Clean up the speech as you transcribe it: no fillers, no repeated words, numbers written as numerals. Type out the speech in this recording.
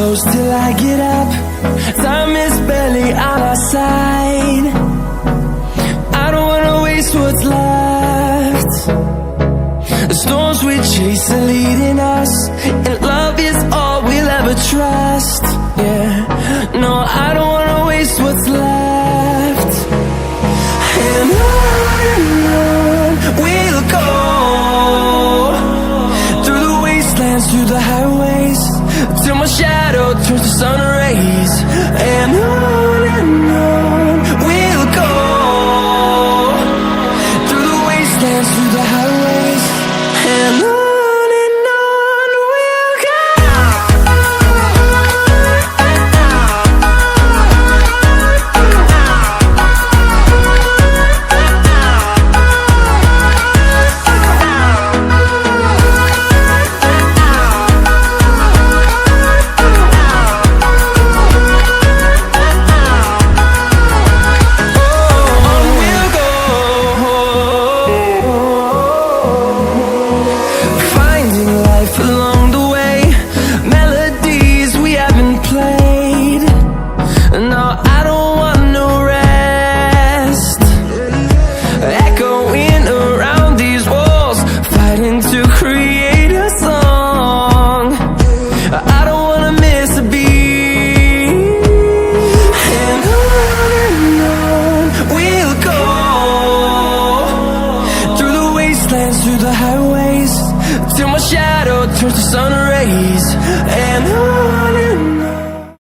close till I get up. Time is barely on our side. I don't wanna waste what's left. The storms we chase are leading us, and love is all we'll ever trust. Yeah, no, I don't wanna waste what's left. And on we'll go, through the wastelands, through the highways, till my shadow